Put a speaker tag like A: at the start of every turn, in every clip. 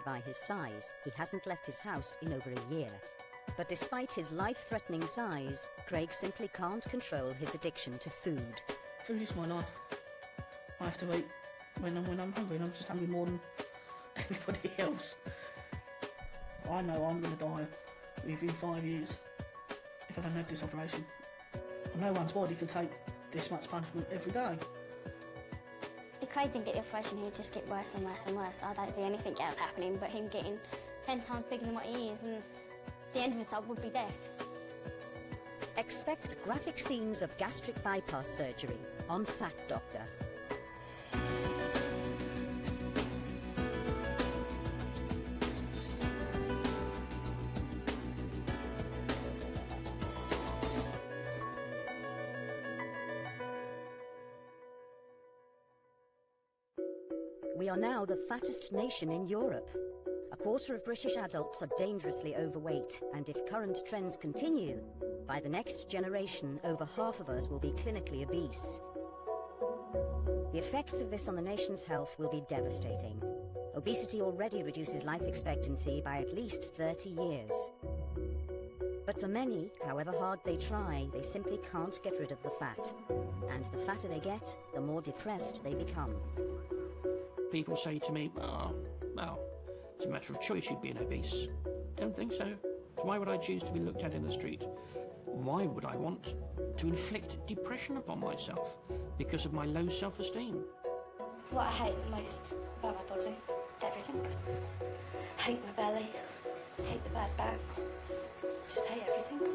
A: limited by his size, he hasn't left his house in over a year. But despite his life-threatening size, Craig simply can't control his addiction to food.
B: Food is my life. I have to eat when I'm hungry, and I'm just hungry more than anybody else. I know I'm going to die within 5 years if I don't have this operation. No one's body can take this much punishment every day.
C: If Craig didn't get the operation, he'd just get worse and worse and worse. I don't see anything else happening but him getting 10 times bigger than what he is, and the end result would be death.
A: Expect graphic scenes of gastric bypass surgery on Fat Doctor. We are now the fattest nation in Europe. A quarter of British adults are dangerously overweight, and if current trends continue, by the next generation, over half of us will be clinically obese. The effects of this on the nation's health will be devastating. Obesity already reduces life expectancy by at least 30 years. But for many, however hard they try, they simply can't get rid of the fat. And the fatter they get, the more depressed they become.
D: People say to me, oh, well, it's a matter of choice you'd be an obese. Don't think so. Why would I choose to be looked at in the street? Why would I want to inflict depression upon myself because of my low self-esteem?
E: What I hate the most about my body, everything. Hate my belly, hate the bad bags, just hate everything.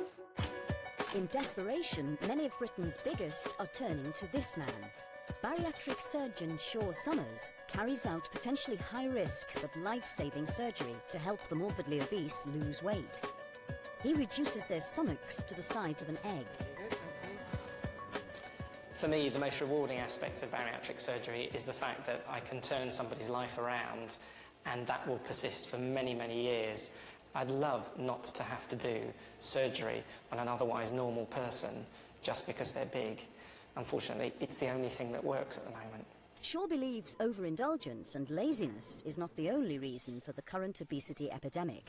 A: In desperation, many of Britain's biggest are turning to this man. Bariatric surgeon Shaw Summers carries out potentially high-risk but life-saving surgery to help the morbidly obese lose weight. He reduces their stomachs to the size of an egg.
F: For me, the most rewarding aspect of bariatric surgery is the fact that I can turn somebody's life around, and that will persist for many, many years. I'd love not to have to do surgery on an otherwise normal person just because they're big. Unfortunately, it's the only thing that works at the moment.
A: Shaw believes overindulgence and laziness is not the only reason for the current obesity epidemic.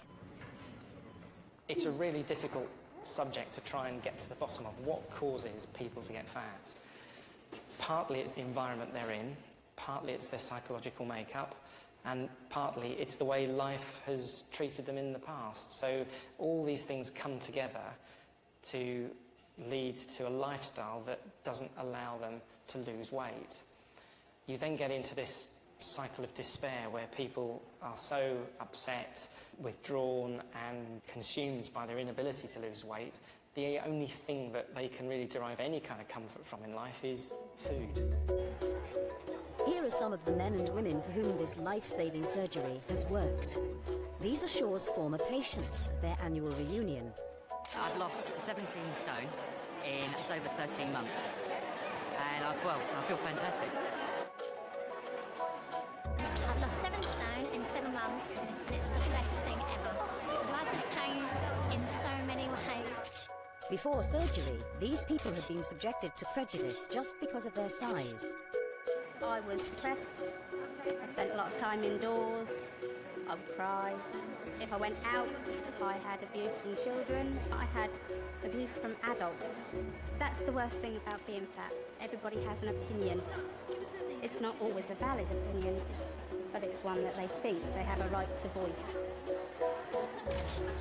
F: It's a really difficult subject to try and get to the bottom of what causes people to get fat. Partly it's the environment they're in, partly it's their psychological makeup, and partly it's the way life has treated them in the past. So all these things come together to lead to a lifestyle that doesn't allow them to lose weight. You then get into this cycle of despair where people are so upset, withdrawn and consumed by their inability to lose weight. The only thing that they can really derive any kind of comfort from in life is food.
A: Here are some of the men and women for whom this life-saving surgery has worked. These are Shaw's former patients at their annual reunion.
G: I've lost 17 stone in just over 13 months, and I feel fantastic.
C: I've lost 7 stone in 7 months, and it's the best thing ever. Life has changed in so many ways.
A: Before surgery, these people had been subjected to prejudice just because of their size.
H: I was depressed. I spent a lot of time indoors. I would cry. If I went out, I had abuse from children. I had abuse from adults. That's the worst thing about being fat. Everybody has an opinion. It's not always a valid opinion, but it's one that they think they have a right to voice.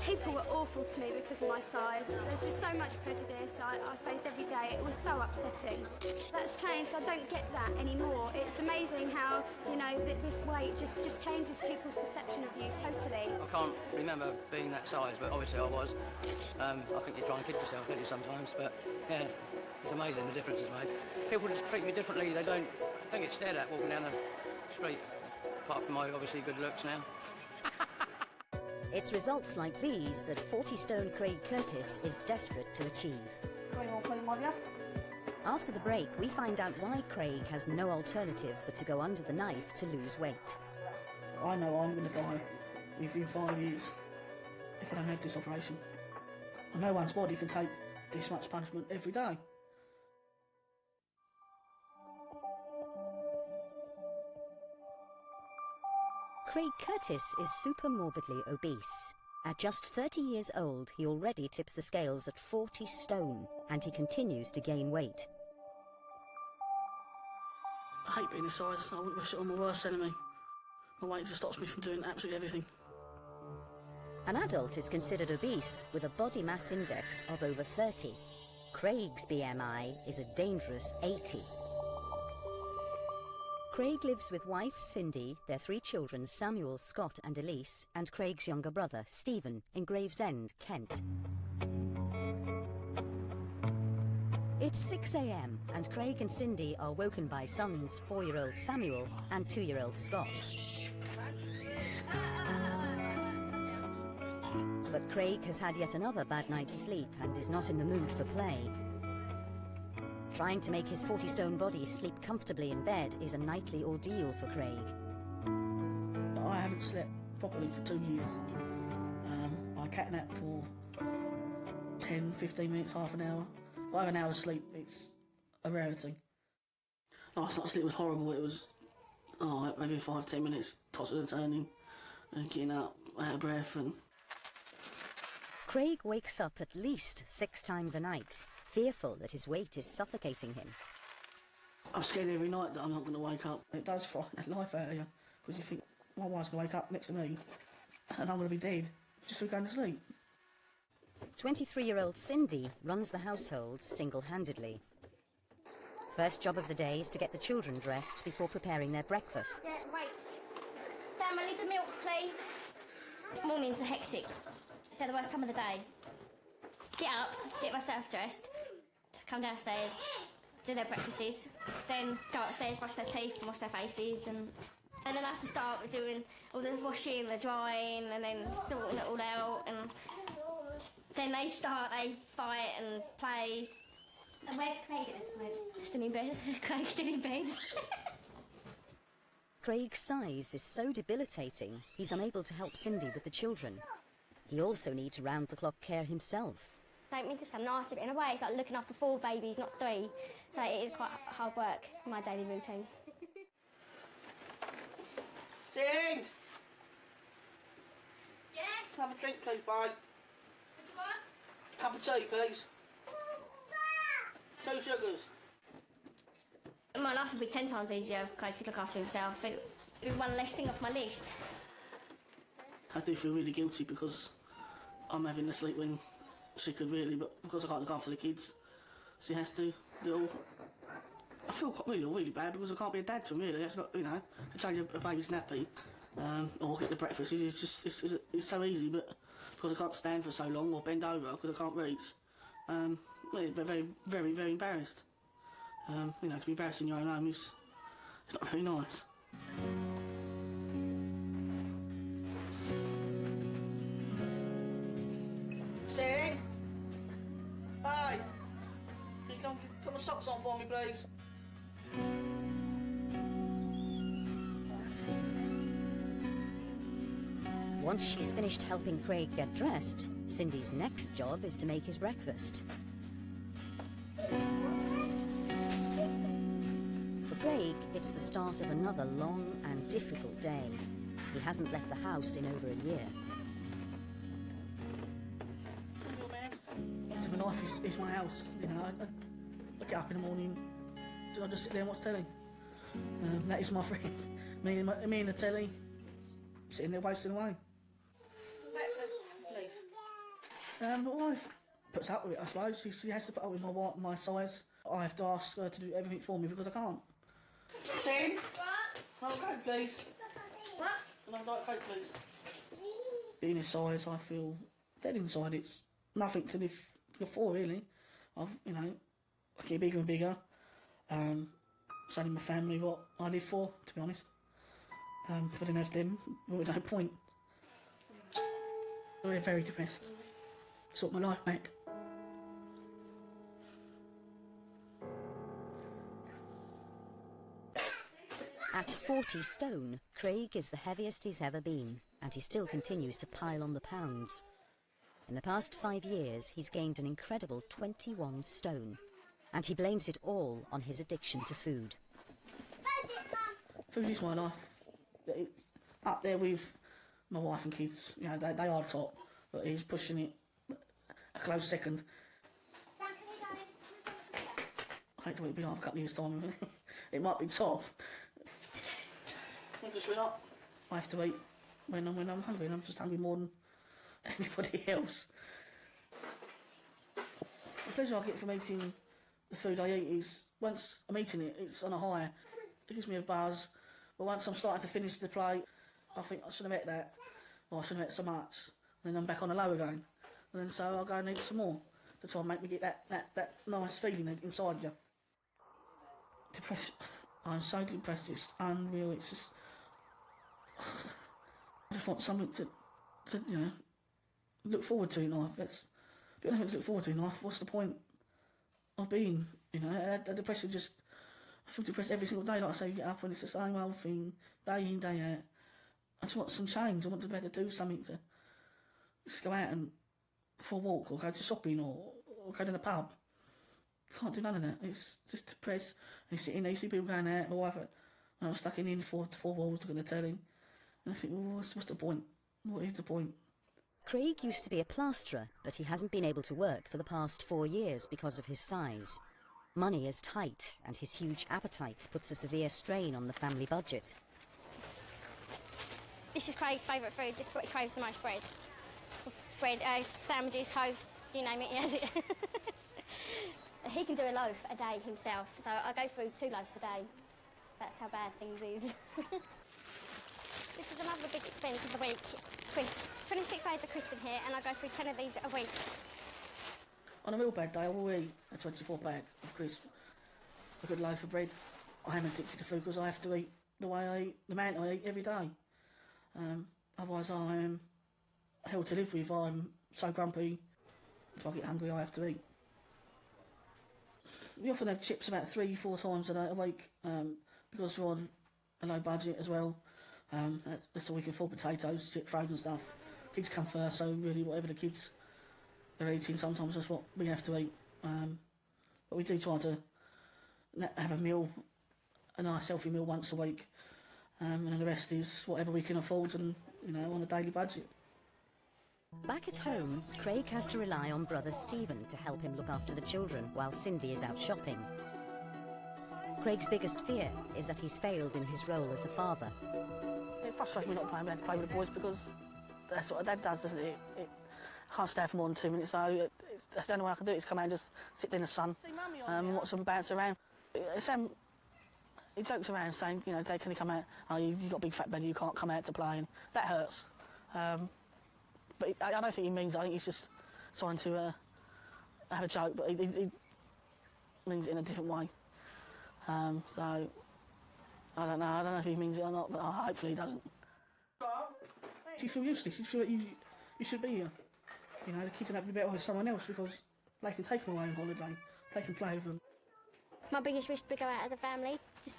I: People were awful to me because of my size. There's just so much prejudice I face every day. It was so upsetting. That's changed. I don't get that anymore. It's amazing how, you know, this weight just changes people's perception of you totally.
J: I can't remember being that size, but obviously I was. I think you try and kid yourself, don't you, sometimes? But yeah, it's amazing the difference it's made. People just treat me differently. They don't get stared at walking down the street, apart from my obviously good looks now.
A: It's results like these that 40-stone Craig Curtis is desperate to achieve. After the break, we find out why Craig has no alternative but to go under the knife to lose weight.
B: I know I'm going to die within 5 years if I don't have this operation. And no one's body can take this much punishment every day.
A: Craig Curtis is super morbidly obese. At just 30 years old, he already tips the scales at 40 stone, and he continues to gain weight.
B: I hate being this size. I wouldn't wish it on my worst enemy. My weight just stops me from doing absolutely everything.
A: An adult is considered obese with a body mass index of over 30. Craig's BMI is a dangerous 80. Craig lives with wife Cindy, their 3 children Samuel, Scott and Elise, and Craig's younger brother Stephen in Gravesend, Kent. It's 6 a.m. and Craig and Cindy are woken by sons 4-year-old Samuel and 2-year-old Scott. But Craig has had yet another bad night's sleep and is not in the mood for play. Trying to make his 40-stone body sleep comfortably in bed is a nightly ordeal for Craig.
B: I haven't slept properly for 2 years. I catnap for 10, 15 minutes, half an hour. If I have an hour's sleep, it's a rarity. Last night's sleep was horrible. It was, maybe 5, 10 minutes, tossing and turning, and getting up, out of breath. And
A: Craig wakes up at least 6 times a night, fearful that his weight is suffocating him.
B: I'm scared every night that I'm not going to wake up. It does frighten the life out of you, because you think, my wife's going to wake up next to me, and I'm going to be dead, just for going to sleep.
A: 23-year-old Cindy runs the household single-handedly. First job of the day is to get the children dressed before preparing their breakfasts.
C: Yeah, right. Sam, I need the milk, please. Mornings are hectic. They're the worst time of the day. Get up, get myself dressed, come downstairs, do their breakfasts, then go upstairs, brush their teeth and wash their faces, and then I have to start with doing all the washing, the drying, and then sorting it all out, and then they fight and play.
H: And where's Craig at this point?
C: Still in bed. Craig's still in bed.
A: Craig's size is so debilitating, he's unable to help Cindy with the children. He also needs round-the-clock care himself.
C: Don't mean to sound nasty, but in a way it's like looking after 4 babies, not 3. So it is quite hard work, my daily routine.
B: Sing!
C: Yeah?
B: Can I have a drink, please, bye?
C: What do you want?
B: Cup of tea, please. 2 sugars.
C: My life would be 10 times easier if Craig could look after himself. It would be one less thing off my list.
B: I do feel really guilty because I'm having to sleep when she could really, but because I can't look after the kids, she has to do it all. I feel really bad because I can't be a dad to them, really. That's not, to change a baby's nappy or get the breakfast. It's so easy, but because I can't stand for so long or bend over because I can't reach, they're very, very, very embarrassed. To be embarrassed in your own home is not very nice. Sing! Hey! Can you come put my socks on for me, please?
A: Once she's finished helping Craig get dressed, Cindy's next job is to make his breakfast. For Craig, it's the start of another long and difficult day. He hasn't left the house in over a year.
B: My life is my house, I get up in the morning, I just sit there and watch telly. That is my friend. Me and the telly, sitting there wasting away. Breakfast, please. My wife puts up with it, I suppose. She has to put up with my size. I have to ask her to do everything for me because I can't. Sin? What? Another Coke, please.
C: What?
B: Another Diet Coke, please. Being this size, I feel dead inside. It's nothing to live for, really. I get bigger and bigger. It's only my family what I live for, to be honest. If I didn't have them, there would be no point. We're very depressed. Sort my life back.
A: At 40 stone, Craig is the heaviest he's ever been, and he still continues to pile on the pounds. In the past 5 years, he's gained an incredible 21 stone, and he blames it all on his addiction to food.
B: Food is my life. up there with my wife and kids. You know, they are top, but he's pushing it a close second. I hate to wait a couple of years' time. It might be top. I have to eat when I'm hungry, and I'm just hungry more than anybody else. The pleasure I get from eating the food I eat is, once I'm eating it, it's on a high. It gives me a buzz. But once I'm starting to finish the plate, I think I shouldn't have ate that, or I shouldn't have ate so much. And then I'm back on the low again. And then so I'll go and eat some more to try and make me get that nice feeling inside you. Depressed. I'm so depressed, it's unreal. It's just... I just want something to look forward to in life. If you don't have to look forward to in life, what's the point of being, The depression just... I feel depressed every single day, like I say, you get up and it's the same old thing, day in, day out. I just want some change. I want to be able to do something to just go out and for a walk, or go to shopping, or go to the pub. Can't do none of that. It's just depressed. And you sit in there, you see people going out, my wife, and I'm stuck in four walls looking at the telly. And I think, well, what's the point? What is the point?
A: Craig used to be a plasterer, but he hasn't been able to work for the past 4 years because of his size. Money is tight, and his huge appetite puts a severe strain on the family budget.
C: This is Craig's favourite food. This is what he craves the most: bread. Bread, sandwiches, toast, you name it, he has it. He can do a loaf a day himself, so I go through 2 loaves a day. That's how bad things is. This is another big expense of the week. Crisps. 26 days of crisps in here, and I go through 10 of these a week.
B: On a real bad day, I will eat a 24 pack of crisps, a good loaf of bread. I am addicted to food because I have to eat the way I eat, the amount I eat every day. Otherwise I am hell to live with. I'm so grumpy. If I get hungry, I have to eat. We often have chips about 3-4 times a week because we're on a low budget as well. That's all we can afford: potatoes, chip, frozen stuff. Kids come first, so really whatever the kids are eating, sometimes that's what we have to eat. But we do try to have a meal, a nice healthy meal once a week, and then the rest is whatever we can afford and, on a daily budget.
A: Back at home, Craig has to rely on brother Stephen to help him look after the children while Cindy is out shopping. Craig's biggest fear is that he's failed in his role as a father.
B: It frustrates me not being able to play with the boys because that's what Dad does, doesn't it? I can't stay for more than 2 minutes, so that's the only way I can do it, is come out and just sit in the sun and watch them bounce around. Sam, he jokes around saying, Dad, can you come out? Oh, you've got a big fat belly, you can't come out to play, and that hurts. But I don't think he means, I think he's just trying to have a joke, but he means it in a different way. So, I don't know if he means it or not, but hopefully he doesn't. Do you feel useless? You feel like you should be here. The kids would be better with someone else because they can take them away on holiday, they can play with them.
C: My biggest wish is to go out as a family, just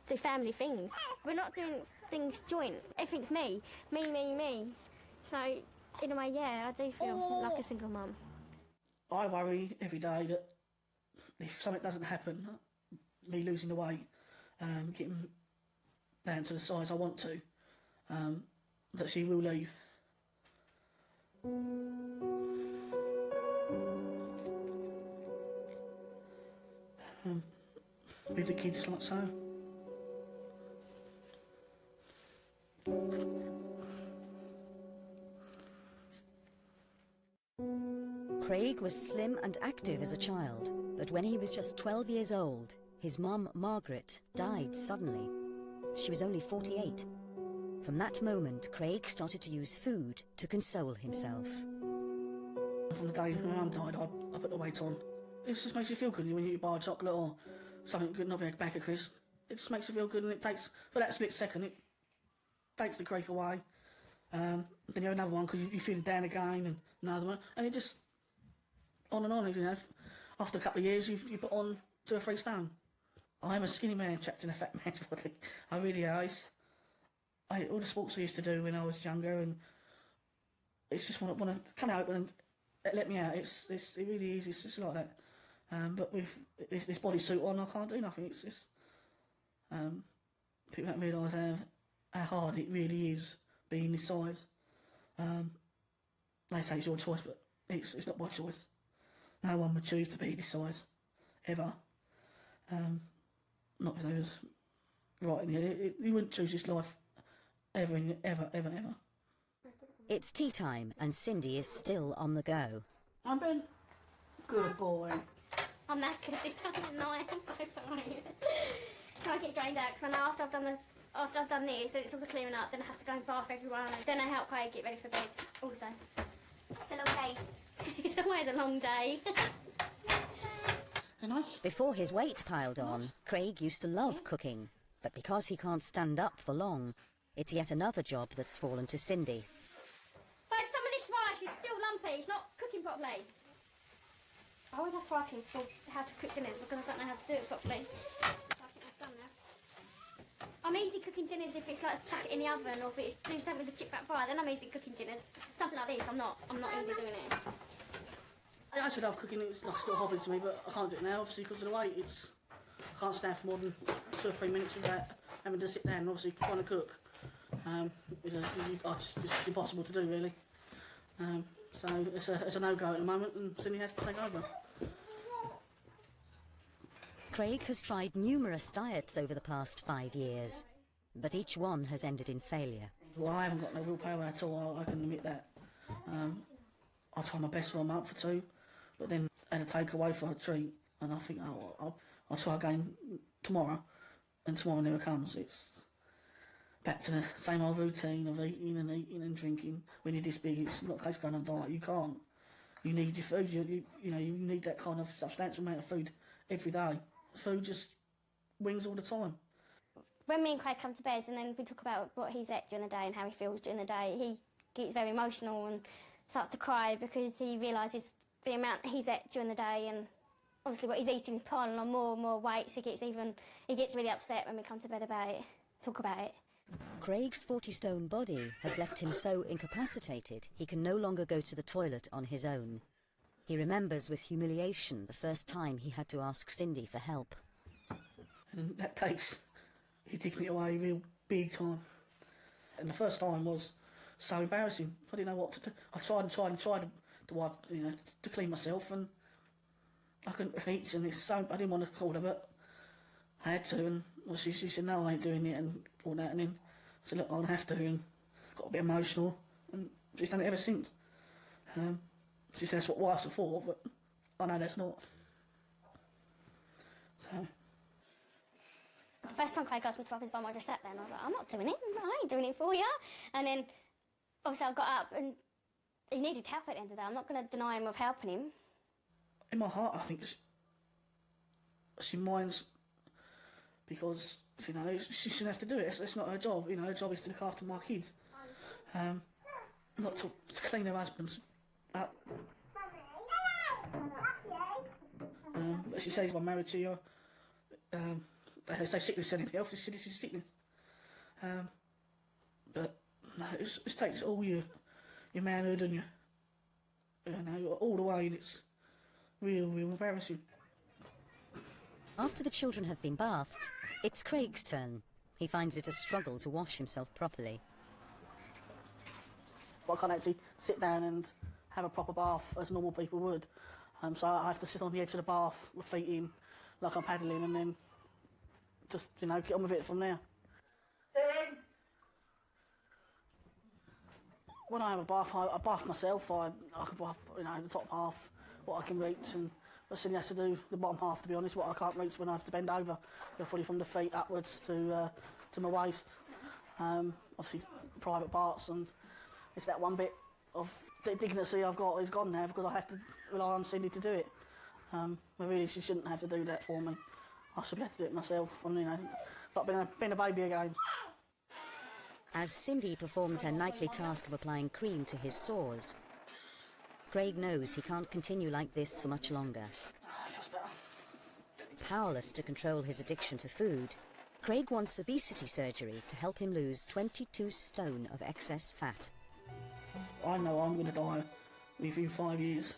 C: do family things. We're not doing things joint. Everything's me. So, in a way, yeah, I do feel like a single mum.
B: I worry every day that if something doesn't happen, me losing the weight, getting down to the size I want to, that she will leave. With the kids like so.
A: Craig was slim and active as a child, but when he was just 12 years old, his mum, Margaret, died suddenly. She was only 48. From that moment, Craig started to use food to console himself.
B: From the day my mum died, I put the weight on. It just makes you feel good when you buy a chocolate or something good, not a bag of crisps. It just makes you feel good, and it takes, for that split second, it takes the grief away. Then you have another one because you feel down again, and another one, and it just on and on. After a couple of years, you put on 2 or 3 stone. I am a skinny man trapped in a fat man's body. I really are. All the sports I used to do when I was younger, and it's just want to come out and let me out. It really is. It's just like that. But with this bodysuit on, I can't do nothing. It's just people don't realise how how hard it really is being this size. They say it's your choice, but it's not my choice. No one would choose to be this size, ever. Not if they was right in the head. You wouldn't choose this life ever.
A: It's tea time and Cindy is still on the go.
B: I'm being good boy.
C: I'm knackered this time at night. I'm so tired. Trying to get drained out because I know after I've done this, so it's all the clearing up, then I have to go and bath everyone. Then I help Craig get ready for bed also. It's a long day. It's always a long day.
B: Nice.
A: Before his weight piled on, Craig used to love cooking, but because he can't stand up for long, it's yet another job that's fallen to Cindy.
C: But some of this rice is still lumpy, it's not cooking properly. I always have to ask him for how to cook dinners because I don't know how to do it properly. So I think that's done now. I'm easy cooking dinners if it's like chuck it in the oven or if it's do something with the chip wrap pie, then I'm easy cooking dinners. Something like this, I'm not easy doing it.
B: I actually love cooking, it's like still a hobby to me, but I can't do it now obviously because of the weight. I can't stand for more than 2 or 3 minutes without having to sit down and obviously trying to cook. It's impossible to do really. So it's a no-go at the moment and Cindy has to take over.
A: Craig has tried numerous diets over the past 5 years, but each one has ended in failure.
B: Well, I haven't got no willpower at all, I can admit that. I try my best for a month or 2, but then I had a takeaway for a treat, and I think, I'll try again tomorrow, and tomorrow never comes. It's back to the same old routine of eating and drinking. When you're this big, it's not a case of going on a diet. You can't. You need your food. You need that kind of substantial amount of food every day. Food just wings all the time.
C: When me and Craig come to bed and then we talk about what he's ate during the day and how he feels during the day, he gets very emotional and starts to cry because he realises the amount he's ate during the day and obviously what he's eating is piling on more and more weight, so he gets really upset when we come to bed about it, talk about it.
A: Craig's 40-stone body has left him so incapacitated he can no longer go to the toilet on his own. He remembers with humiliation the first time he had to ask Cindy for help.
B: And that takes your dignity away real big time. And the first time was so embarrassing. I didn't know what to do. I tried to wipe, to clean myself, and I couldn't reach. And it's so I didn't want to call her, but I had to. And she said, "No, I ain't doing it," and all that. And then I said, "Look, I'll have to." And got a bit emotional, and she's done it ever since. She said that's what wives are for, but I know that's not. So.
C: The first time Craig asked me to wipe his bum, I just sat there and I was like, I'm not doing it. I ain't doing it for you. And then, obviously, I got up and he needed help at the end of the day. I'm not going to deny him of helping him.
B: In my heart, I think she minds because, she shouldn't have to do it. It's not her job. Her job is to look after my kids. Not to clean her husband's up. But she says, I'm married to you. They say sickness and health. This is sickness. But no, it takes all your manhood and all the way, and it's real embarrassing.
A: After the children have been bathed, it's Craig's turn. He finds it a struggle to wash himself properly.
B: I can't actually sit down and have a proper bath as normal people would. So I have to sit on the edge of the bath with feet in, like I'm paddling, and then just, get on with it from there. When I have a bath, I bath myself. I can bath, the top half, what I can reach, and Cindy has to do the bottom half, to be honest, what I can't reach when I have to bend over, probably from the feet upwards to my waist. Obviously, private parts, and it's that one bit of dignity I've got is gone now because I have to rely on Cindy to do it. But really, she shouldn't have to do that for me. I should be able to do it myself, and it's like being a baby again.
A: As Cindy performs her nightly task of applying cream to his sores, Craig knows he can't continue like this for much longer. Powerless to control his addiction to food, Craig wants obesity surgery to help him lose 22 stone of excess fat.
B: I know I'm going to die within 5 years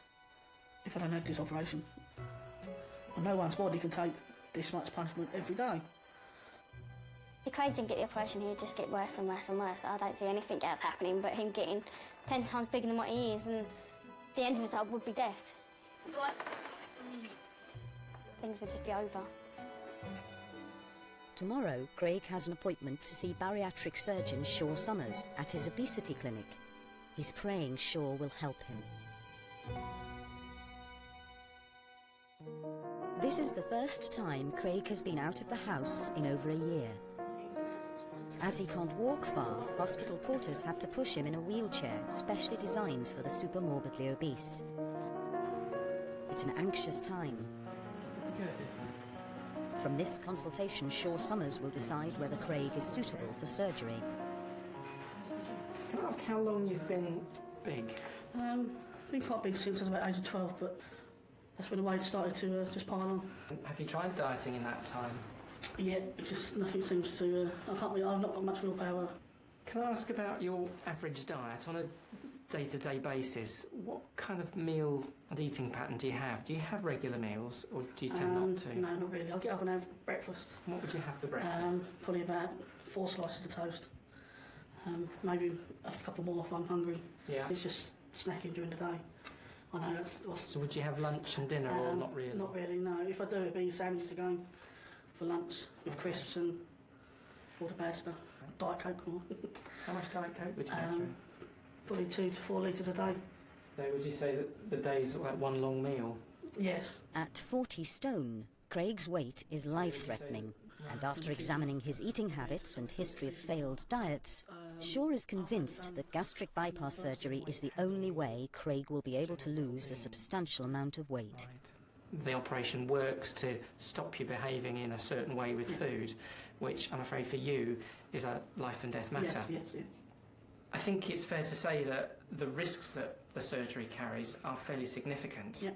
B: if I don't have this operation. And no one's body can take this much punishment every day.
C: If Craig didn't get the operation, he'd just get worse and worse and worse. I don't see anything else happening but him getting 10 times bigger than what he is, and the end result would be death. Things would just be over.
A: Tomorrow, Craig has an appointment to see bariatric surgeon Shaw Summers at his obesity clinic. He's praying Shaw will help him. This is the first time Craig has been out of the house in over a year. As he can't walk far, hospital porters have to push him in a wheelchair specially designed for the super-morbidly obese. It's an anxious time.
F: Mr. Curtis.
A: From this consultation, Shaw Summers will decide whether Craig is suitable for surgery.
F: Can I ask how long you've been big?
B: I've been quite big since I was about age of 12, but that's when the weight started to just pile on.
F: Have you tried dieting in that time?
B: Yeah, it just nothing seems to. I've not got much willpower.
F: Can I ask about your average diet on a day-to-day basis? What kind of meal and eating pattern do you have? Do you have regular meals, or do you tend not to?
B: No, not really. I'll get up and have breakfast.
F: What would you have for breakfast?
B: Probably about 4 slices of toast. Maybe a couple more if I'm hungry.
F: Yeah.
B: It's just snacking during the day. I know that's.
F: So would you have lunch and dinner, or not really?
B: Not really, no. If I do, it'd be sandwiches again for lunch with crisps and all the bad stuff. Diet Coke more.
F: How much Diet Coke would you go through?
B: Probably 2 to 4 litres a day.
F: So would you say that the day's like one long meal?
B: Yes.
A: At 40 stone, Craig's weight is life-threatening, and after examining his eating habits and history of failed diets, Shaw is convinced that gastric bypass surgery is the only way Craig will be able to lose a substantial amount of weight.
F: Right. The operation works to stop you behaving in a certain way with food, which I'm afraid for you is a life and death matter.
B: Yes.
F: I think it's fair to say that the risks that the surgery carries are fairly significant.
B: Yeah.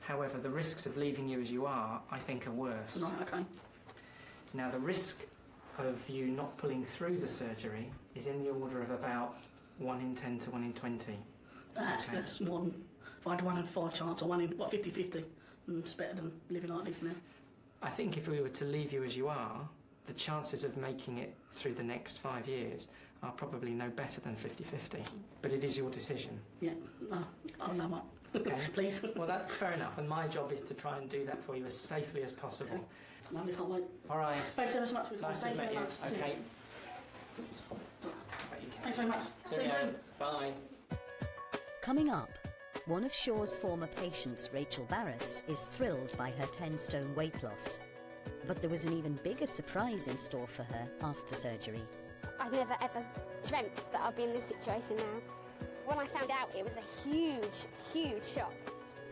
F: However, the risks of leaving you as you are, I think, are worse.
B: Right, okay.
F: Now, the risk of you not pulling through the surgery is in the order of about 1 in 10 to 1 in 20.
B: That's more than, if I had 1 in 5 chance, or 1 in, 50-50, it's better than living like this now.
F: I think if we were to leave you as you are, the chances of making it through the next 5 years are probably no better than 50-50. But it is your decision.
B: Yeah, no, I'll know what.
F: Okay.
B: Please.
F: Well, that's fair enough, and my job is to try and do that for you as safely as possible.
B: Okay. Lovely, can't wait.
F: All right.
B: Thanks ever so much.
F: Nice to meet you. Okay.
B: Thanks very much. See you soon.
F: Bye.
A: Coming up, one of Shaw's former patients, Rachel Barris, is thrilled by her 10-stone weight loss. But there was an even bigger surprise in store for her after surgery.
I: I never ever dreamt that I'd be in this situation now. When I found out, it was a huge, huge shock.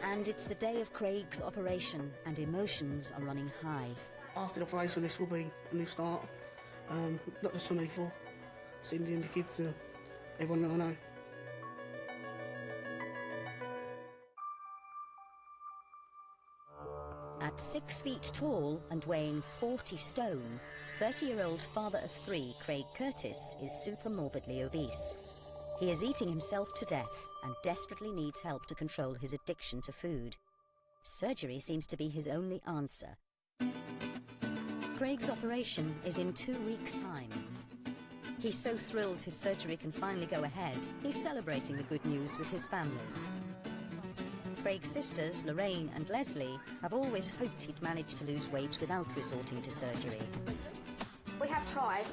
A: And it's the day of Craig's operation, and emotions are running high.
B: After the operation, this will be a new start. Not just for me, for Cindy and the kids and everyone that I know.
A: At 6 feet tall and weighing 40 stone, 30-year-old father of 3, Craig Curtis, is super-morbidly obese. He is eating himself to death and desperately needs help to control his addiction to food. Surgery seems to be his only answer. Craig's operation is in 2 weeks' time. He's so thrilled his surgery can finally go ahead, he's celebrating the good news with his family. Craig's sisters, Lorraine and Leslie, have always hoped he'd manage to lose weight without resorting to surgery.
I: We have tried.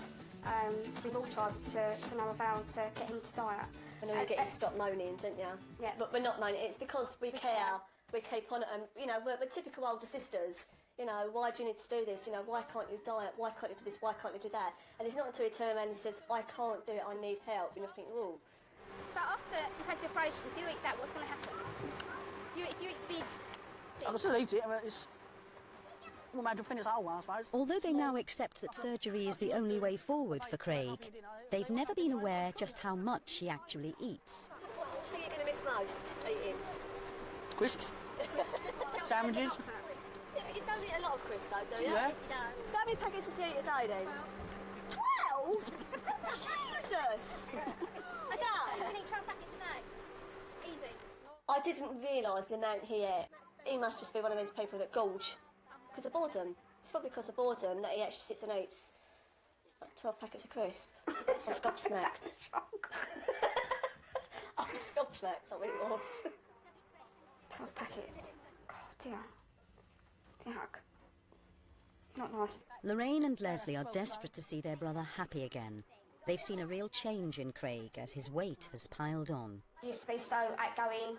I: We've all tried to no avail to get him to diet.
K: And then we get you to stop moaning, didn't you?
I: Yeah.
K: But we're not moaning. It's because we care. We keep on it, and you know we're typical older sisters. You know, why do you need to do this? You know, why can't you diet? Why can't you do this? Why can't you do that? And it's not until he turns around and says, I can't do it, I need help. And you think, oh.
I: So after you've had the operation, if you eat that, what's going to happen? If you eat big...
B: I can still eat it, but it's... Well, made to finish the whole one, I suppose.
A: Although they now accept that surgery is the only way forward for Craig, they've never been aware just how much he actually eats.
K: What are you going to miss most eating?
B: Crisps. Sandwiches.
K: You don't eat a lot of crisps though, do you?
B: Yeah.
K: So how many packets does he eat a day then? 12? Jesus! A day?
C: I think 12 packets a day. Easy.
K: I didn't realise the amount he ate. He must just be one of those people that gorge. Because of boredom. It's probably because of boredom that he actually sits and eats Like 12 packets of crisps. I was gobsmacked. I was gobsmacked, I mean it was.
E: 12 packets. God, dear. Yuck. Not nice.
A: Lorraine and Leslie are desperate to see their brother happy again. They've seen a real change in Craig as his weight has piled on.
E: He used to be so outgoing.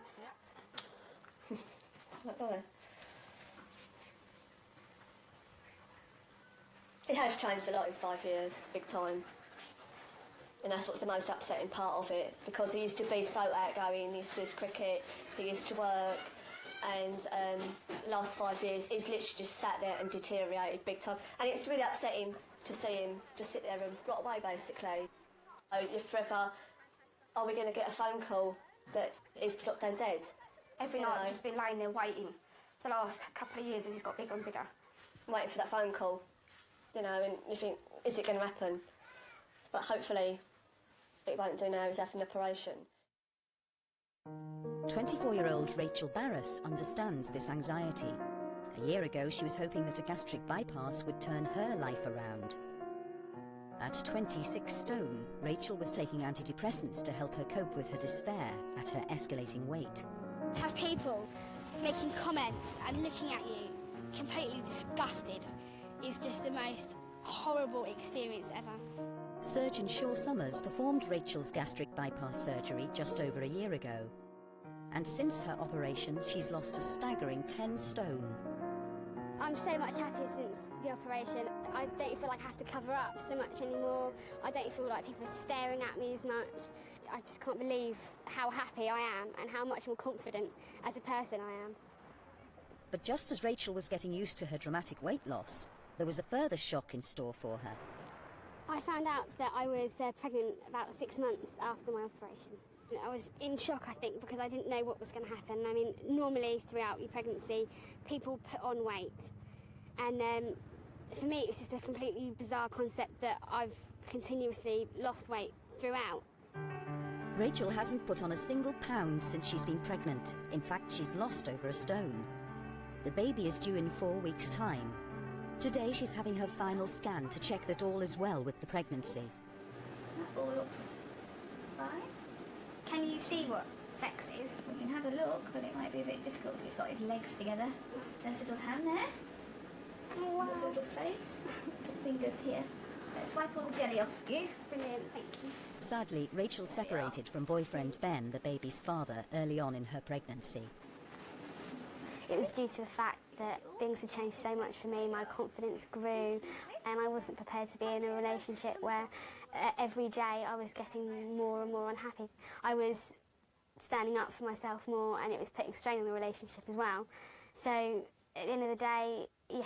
K: He has changed a lot in 5 years, big time. And that's what's the most upsetting part of it, because he used to be so outgoing, he used to do his cricket, he used to work, and the last 5 years he's literally just sat there and deteriorated big time. And it's really upsetting to see him just sit there and rot away, basically. You're forever, are we going to get a phone call that he's dropped down dead?
E: Every night I've just been lying there waiting. The last couple of years as he's got bigger and bigger.
K: Waiting for that phone call, you know, and you think, is it going to happen? But hopefully it won't do now, he's having an operation.
A: 24-year-old Rachel Barras understands this anxiety. A year ago, she was hoping that a gastric bypass would turn her life around. At 26 stone, Rachel was taking antidepressants to help her cope with her despair at her escalating weight.
L: To have people making comments and looking at you completely disgusted is just the most horrible experience ever.
A: Surgeon Shaw Summers performed Rachel's gastric bypass surgery just over a year ago. And since her operation, she's lost a staggering 10 stone.
L: I'm so much happier since the operation. I don't feel like I have to cover up so much anymore. I don't feel like people are staring at me as much. I just can't believe how happy I am and how much more confident as a person I am.
A: But just as Rachel was getting used to her dramatic weight loss, there was a further shock in store for her.
L: I found out that I was pregnant about 6 months after my operation. I was in shock, I think, because I didn't know what was going to happen. I mean, normally throughout your pregnancy, people put on weight. And for me, it was just a completely bizarre concept that I've continuously lost weight throughout.
A: Rachel hasn't put on a single pound since she's been pregnant. In fact, she's lost over a stone. The baby is due in 4 weeks' time. Today, she's having her final scan to check that all is well with the pregnancy.
E: That all looks fine. Can you see what sex is? We can have a look, but it might be a bit difficult if he's got his legs together. There's a little hand there. Oh, wow. There's a little face. Little fingers here. Let's wipe all the jelly off you.
L: Brilliant, thank you.
A: Sadly, Rachel separated from boyfriend Ben, the baby's father, early on in her pregnancy.
L: It was due to the fact that things had changed so much for me. My confidence grew, and I wasn't prepared to be in a relationship where every day I was getting more and more unhappy. I was standing up for myself more, and it was putting strain on the relationship as well. So at the end of the day, I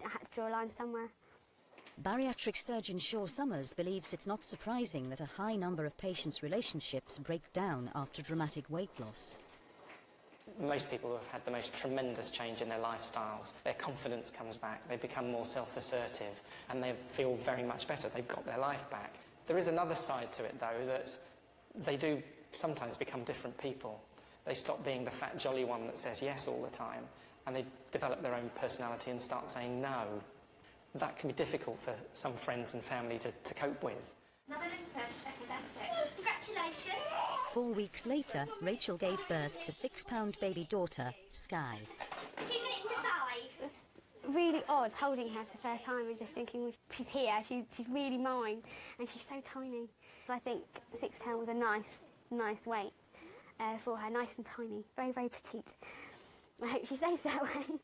L: had to draw a line somewhere.
A: Bariatric surgeon Shaw Summers believes it's not surprising that a high number of patients' relationships break down after dramatic weight loss.
F: Most people who have had the most tremendous change in their lifestyles, their confidence comes back, they become more self-assertive, and they feel very much better. They've got their life back. There is another side to it, though, that they do sometimes become different people. They stop being the fat, jolly one that says yes all the time, and they develop their own personality and start saying no. That can be difficult for some friends and family to cope with.
E: Another little push. Okay, that's it. Congratulations.
A: 4 weeks later, Rachel gave birth to 6-pound baby daughter, Sky.
E: 2 minutes to 5.
L: It was really odd holding her for the first time and just thinking, she's here, she's really mine, and she's so tiny. I think 6 pounds was a nice weight for her, nice and tiny, very, very petite. I hope she stays that way.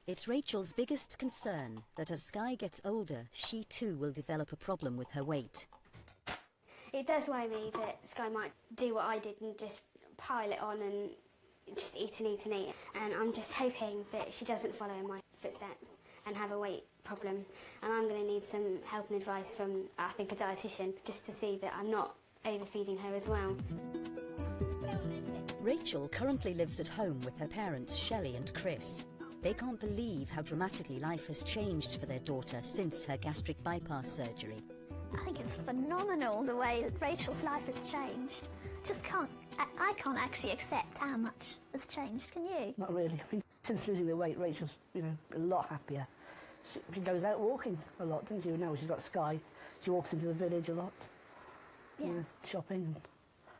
A: It's Rachel's biggest concern that as Sky gets older, she too will develop a problem with her weight.
L: It does worry me that Sky might do what I did and just pile it on and just eat and eat and eat. And I'm just hoping that she doesn't follow in my footsteps and have a weight problem. And I'm going to need some help and advice from, I think, a dietitian, just to see that I'm not overfeeding her as well.
A: Rachel currently lives at home with her parents, Shelley and Chris. They can't believe how dramatically life has changed for their daughter since her gastric bypass surgery.
M: I think it's phenomenal the way Rachel's life has changed. I can't actually accept how much has changed, can you?
B: Not really. I mean, since losing the weight, Rachel's, a lot happier. She goes out walking a lot, doesn't she? Now she's got Sky. She walks into the village a lot, shopping,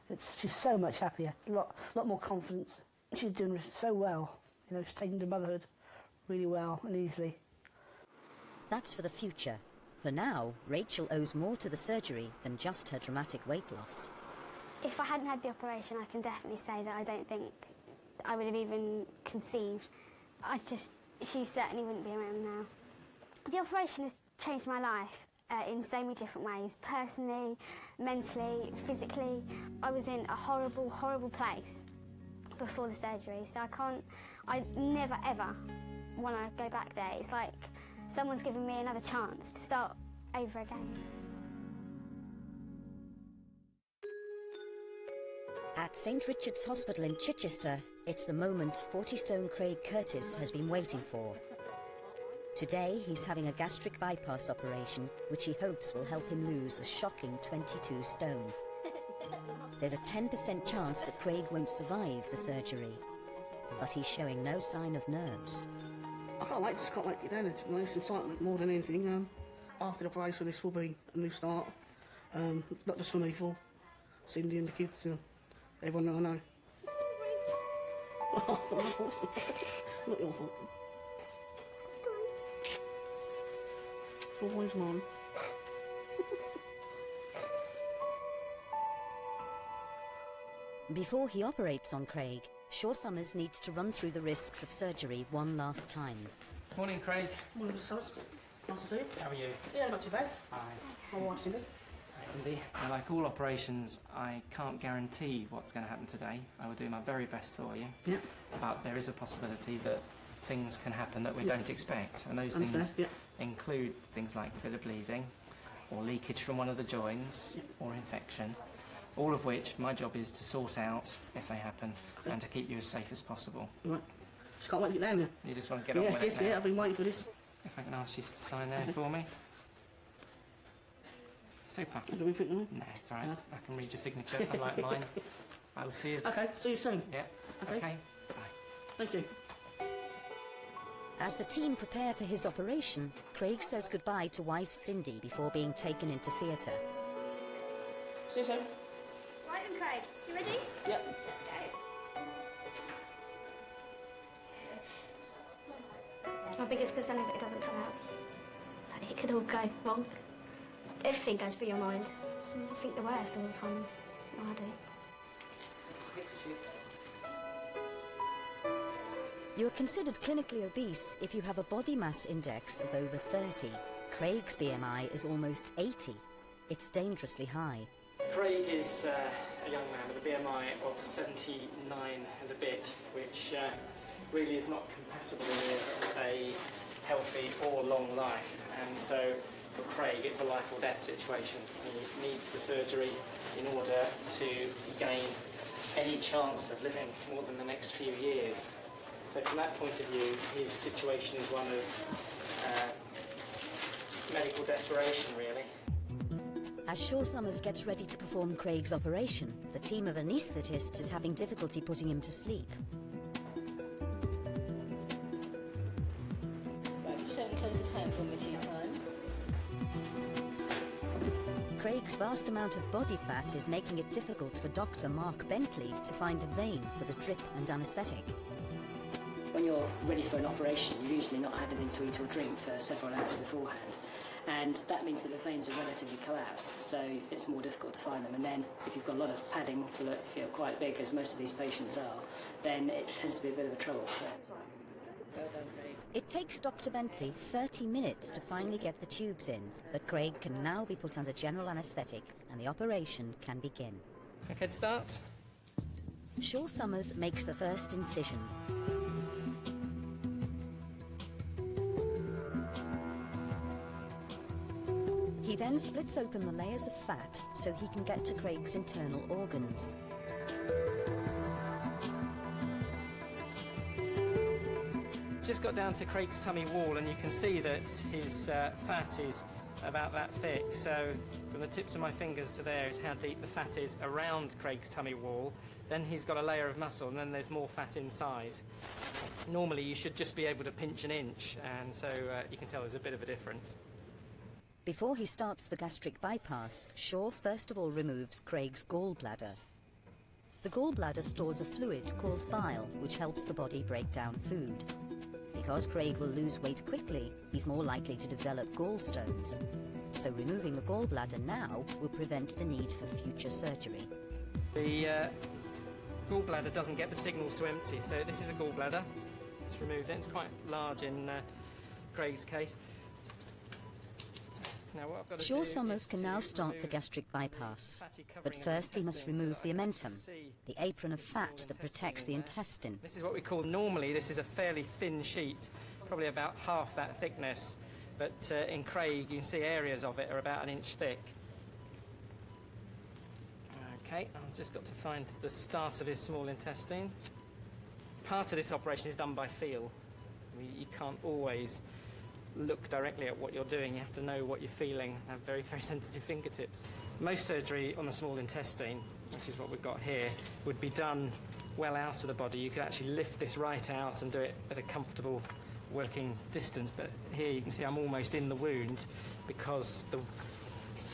B: and she's so much happier, a lot more confidence. She's doing so well, you know, she's taking to motherhood really well and easily.
A: That's for the future. For now, Rachel owes more to the surgery than just her dramatic weight loss.
L: If I hadn't had the operation, I can definitely say that I don't think I would have even conceived. She certainly wouldn't be around now. The operation has changed my life in so many different ways, personally, mentally, physically. I was in a horrible, horrible place before the surgery, so I never ever want to go back there. It's like someone's given me another chance to start over again.
A: At St Richard's Hospital in Chichester, it's the moment 40-stone Craig Curtis has been waiting for. Today, he's having a gastric bypass operation, which he hopes will help him lose a shocking 22 stone. There's a 10% chance that Craig won't survive the surgery, but he's showing no sign of nerves.
B: I can't wait, just can't wait to get down there, to be honest. Excitement more than anything. After the operation, this will be a new start. Not just for me, for Cindy and the kids and everyone that I know. Oh, it's not my fault. Not your fault. Always mine.
A: Before he operates on Craig, Shaw Summers needs to run through the risks of surgery one last time.
F: Morning, Craig.
B: Morning, Mr. Summers. Nice to see you.
F: How are you?
B: Yeah, not too bad.
F: Hi.
B: My wife, Cindy.
F: Hi, Cindy. Now, like all operations, I can't guarantee what's going to happen today. I will do my very best for you.
B: Yeah.
F: But there is a possibility that things can happen that we don't expect, and those
B: Understand,
F: things include things like a bit of bleeding, or leakage from one of the joints, or infection, all of which my job is to sort out if they happen, and to keep you as safe as possible.
B: Right. Just can't wait to get down there.
F: You just want to get on with it now.
B: Yeah, I've been waiting for this.
F: If I can ask you to sign there for me. Super.
B: Do we think,
F: No, it's all right. I can read your signature, unlike mine. I will see you.
B: Okay, see you soon.
F: Yeah. Okay. Bye.
B: Thank you.
A: As the team prepare for his operation, Craig says goodbye to wife Cindy before being taken into theatre.
B: See you soon.
E: Right then, Craig. You ready?
B: Yep.
E: Let's go.
C: My biggest concern is that it doesn't come out. That it could all go wrong. Everything goes through your mind. I think the worst all the time. I do.
A: You are considered clinically obese if you have a body mass index of over 30. Craig's BMI is almost 80. It's dangerously high.
F: Craig is a young man with a BMI of 79 and a bit, which really is not compatible with a healthy or long life. And so for Craig, it's a life or death situation. He needs the surgery in order to gain any chance of living more than the next few years. So from that point of view, his situation is one of medical desperation, really.
A: As Shaw Summers gets ready to perform Craig's operation, the team of anaesthetists is having difficulty putting him to sleep.
K: Right, just so close his hand for me a few times.
A: Craig's vast amount of body fat is making it difficult for Dr. Mark Bentley to find a vein for the drip and anaesthetic.
N: When you're ready for an operation, you've usually not had anything to eat or drink for several hours beforehand. And that means that the veins are relatively collapsed, so it's more difficult to find them. And then, if you've got a lot of padding, if you're quite big, as most of these patients are, then it tends to be a bit of a trouble. So.
A: It takes Dr. Bentley 30 minutes to finally get the tubes in, but Craig can now be put under general anaesthetic and the operation can begin.
F: Okay to start?
A: Shaw Summers makes the first incision. He then splits open the layers of fat so he can get to Craig's internal organs.
F: Just got down to Craig's tummy wall, and you can see that his fat is about that thick. So from the tips of my fingers to there is how deep the fat is around Craig's tummy wall. Then he's got a layer of muscle, and then there's more fat inside. Normally you should just be able to pinch an inch, and so you can tell there's a bit of a difference.
A: Before he starts the gastric bypass, Shaw first of all removes Craig's gallbladder. The gallbladder stores a fluid called bile, which helps the body break down food. Because Craig will lose weight quickly, he's more likely to develop gallstones. So removing the gallbladder now will prevent the need for future surgery.
F: The gallbladder doesn't get the signals to empty, so this is a gallbladder. Let's remove it. It's quite large in Craig's case. Now, what I've got to
A: Shaw
F: do
A: Summers
F: is
A: can
F: to
A: now start the
F: remove
A: gastric bypass,
F: fatty covering
A: but
F: of the
A: first he must
F: intestine
A: remove
F: so
A: the
F: that I can actually
A: omentum,
F: see
A: the apron of fat
F: small
A: that protects the
F: intestine
A: intestine.
F: This is what we call, normally this is a fairly thin sheet, probably about half that thickness, but in Craig you can see areas of it are about 1 inch thick. Okay, I've just got to find the start of his small intestine. Part of this operation is done by feel. You can't always look directly at what you're doing. You have to know what you're feeling, have very, very sensitive fingertips. Most surgery on the small intestine, which is what we've got here, would be done well out of the body. You could actually lift this right out and do it at a comfortable working distance, but here you can see I'm almost in the wound because the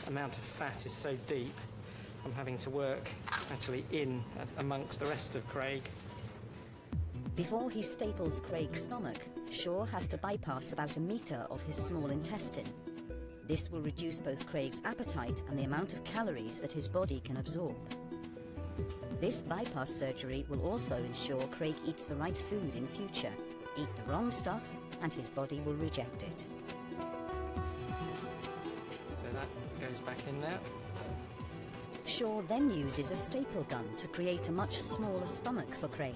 F: amount of fat is so deep. I'm having to work actually in amongst the rest of Craig.
A: Before he staples Craig's stomach, Shaw has to bypass about 1 metre of his small intestine. This will reduce both Craig's appetite and the amount of calories that his body can absorb. This bypass surgery will also ensure Craig eats the right food in future. Eat the wrong stuff and his body will reject it.
F: So that goes back in there.
A: Shaw then uses a staple gun to create a much smaller stomach for Craig.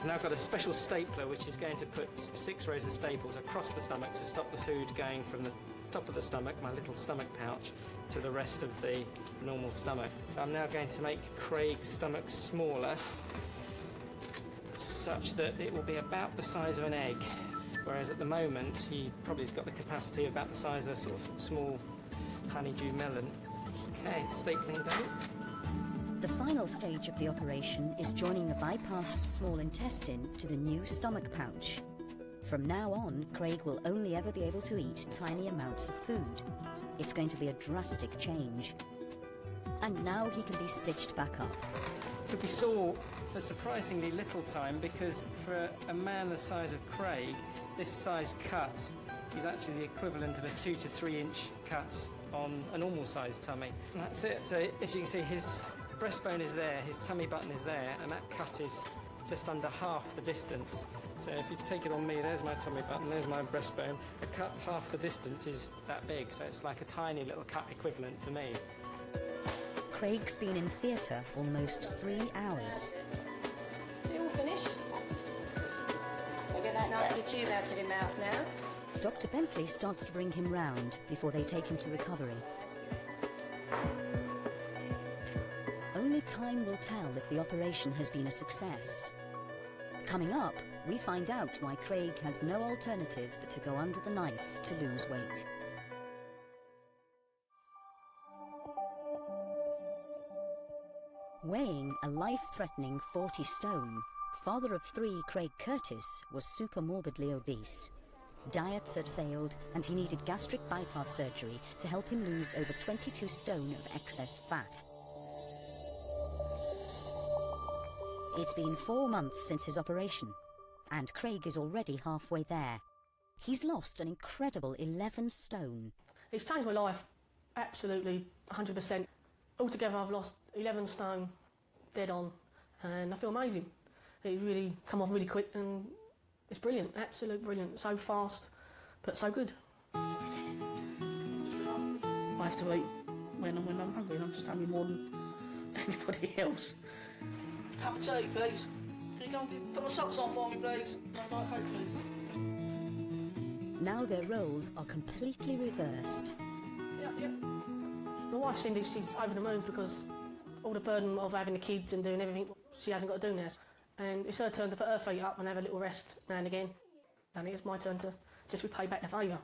F: And I've got a special stapler which is going to put 6 rows of staples across the stomach to stop the food going from the top of the stomach, my little stomach pouch, to the rest of the normal stomach. So I'm now going to make Craig's stomach smaller such that it will be about the size of an egg, whereas at the moment he probably has got the capacity about the size of a sort of small honeydew melon. Okay, stapling done.
A: The final stage of the operation is joining the bypassed small intestine to the new stomach pouch. From now on, Craig will only ever be able to eat tiny amounts of food. It's going to be a drastic change. And now he can be stitched back up.
F: Could be sore for surprisingly little time because for a man the size of Craig, this size cut is actually the equivalent of a 2 to 3 inch cut on a normal sized tummy. And that's it. So as you can see, his breastbone is there, his tummy button is there, and that cut is just under half the distance. So if you take it on me, there's my tummy button, there's my breastbone. A cut half the distance is that big, so it's like a tiny little cut equivalent for me.
A: Craig's been in theatre almost 3 hours.
K: You all finished? We'll get that nasty tube out of your mouth now.
A: Dr. Bentley starts to bring him round before they take him to recovery. Only time will tell if the operation has been a success. Coming up, we find out why Craig has no alternative but to go under the knife to lose weight. Weighing a life-threatening 40 stone, father of 3 Craig Curtis was super-morbidly obese. Diets had failed and he needed gastric bypass surgery to help him lose over 22 stone of excess fat. It's been 4 months since his operation, and Craig is already halfway there. He's lost an incredible 11 stone.
B: It's changed my life, absolutely, 100%. Altogether, I've lost 11 stone, dead on, and I feel amazing. It's really come off really quick, and it's brilliant, absolute brilliant. So fast, but so good. I have to eat when I'm hungry, and I'm just hungry more than anybody else. Cup of tea, please. Can you go and put my socks on for me, please? Diet Coke, please.
A: Now their roles are completely reversed.
B: Yeah. My wife Cindy, she's over the moon because all the burden of having the kids and doing everything she hasn't got to do now. And it's her turn to put her feet up and have a little rest now and again. And it's my turn to just repay back the favour.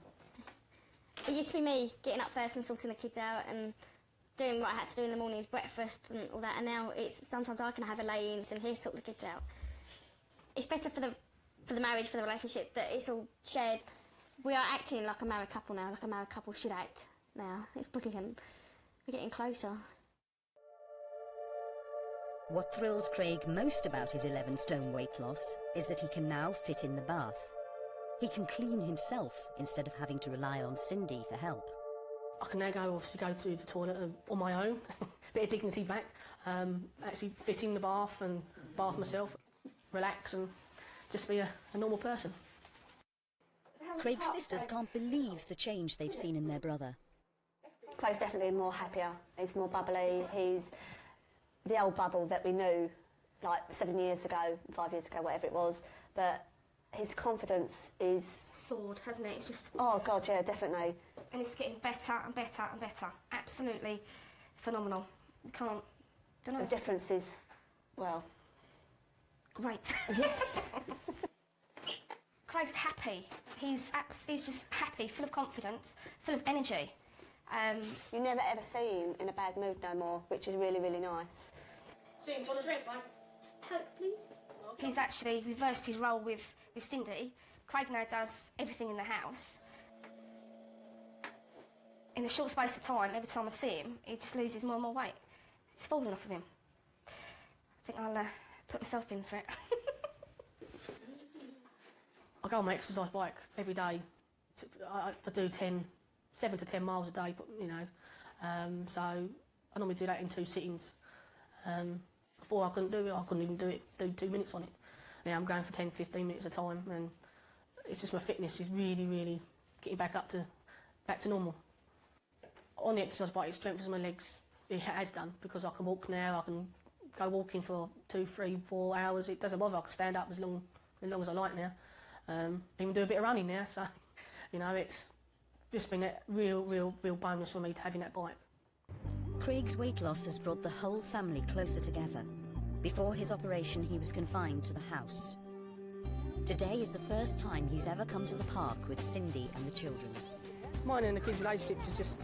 C: It used to be me getting up first and sorting the kids out and doing what I had to do in the morning, breakfast and all that, and now it's sometimes I can have a lay-in and he sort the kids out. It's better for the marriage, for the relationship, that it's all shared. We are acting like a married couple now, like a married couple should act.
E: now. It's brilliant. We're getting closer.
A: What thrills Craig most about his 11-stone weight loss is that he can now fit in the bath. He can clean himself instead of having to rely on Cindy for help.
B: I can now obviously go to the toilet on my own, bit of dignity back, actually fit in the bath and bath myself, relax and just be a normal person.
A: Craig's sisters can't believe the change they've seen in their brother.
K: Craig's definitely more happier, he's more bubbly, he's the old Bubble that we knew like 7 years ago, 5 years ago, whatever it was, but his confidence is...
C: soared, hasn't it? It's just...
K: Oh God, yeah, definitely.
C: And it's getting better and better and better. Absolutely phenomenal. We can't... Don't know.
K: The difference is, well...
C: Great.
K: Yes.
C: Craig's happy. He's just happy, full of confidence, full of energy.
K: You never ever see him in a bad mood no more, which is really, really nice.
B: See him, do you want a drink, mate?
C: Coke, please. He's actually reversed his role with Cindy. Craig now does everything in the house. In a short space of time, every time I see him, he just loses more and more weight. It's falling off of him. I think I'll put myself in for it.
B: I go on my exercise bike every day. I do 7 to 10 miles a day, you know. So I normally do that in 2 sittings. Before I couldn't do it, I couldn't even do 2 minutes on it. Now I'm going for 10, 15 minutes at a time, and it's just my fitness is really, really getting back to normal. On the exercise bike, it strengthens my legs. It has done, because I can walk now. I can go walking for 2, 3, 4 hours. It doesn't bother. I can stand up as long as I like now. Even do a bit of running now. So, you know, it's just been a real bonus for me to having that bike.
A: Craig's weight loss has brought the whole family closer together. Before his operation, he was confined to the house. Today is the first time he's ever come to the park with Cindy and the children.
B: Mine and the kids' relationships are just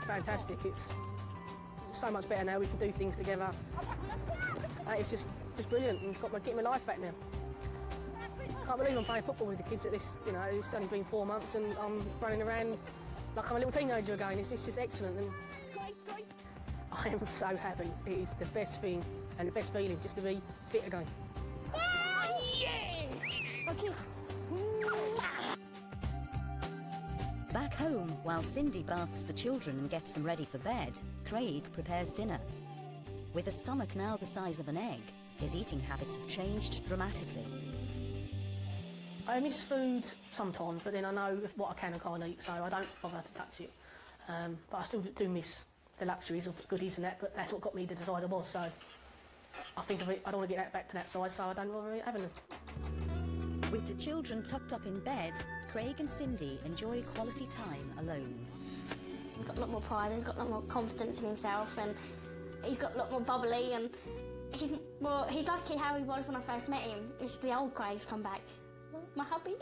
B: fantastic. It's so much better now. We can do things together. It's just brilliant. And got getting my life back now. Can't believe I'm playing football with the kids at this. You know, it's only been 4 months and I'm running around like I'm a little teenager again. It's just excellent. And I am so happy. It is the best thing and the best feeling just to be fit again.
A: Back home, while Cindy baths the children and gets them ready for bed, Craig prepares dinner. With a stomach now the size of an egg, his eating habits have changed dramatically.
B: I miss food sometimes, but then I know what I can and can't eat, so I don't bother to touch it. But I still do miss the luxuries of goodies and that, but that's what got me to the size I was, so I think of it, I don't want to get that back to that size, so I don't bother having them.
A: With the children tucked up in bed, Craig and Cindy enjoy quality time alone.
E: He's got a lot more pride, and he's got a lot more confidence in himself, and he's got a lot more bubbly, and he's like how he was when I first met him. It's the old Craig's come back. My hubby.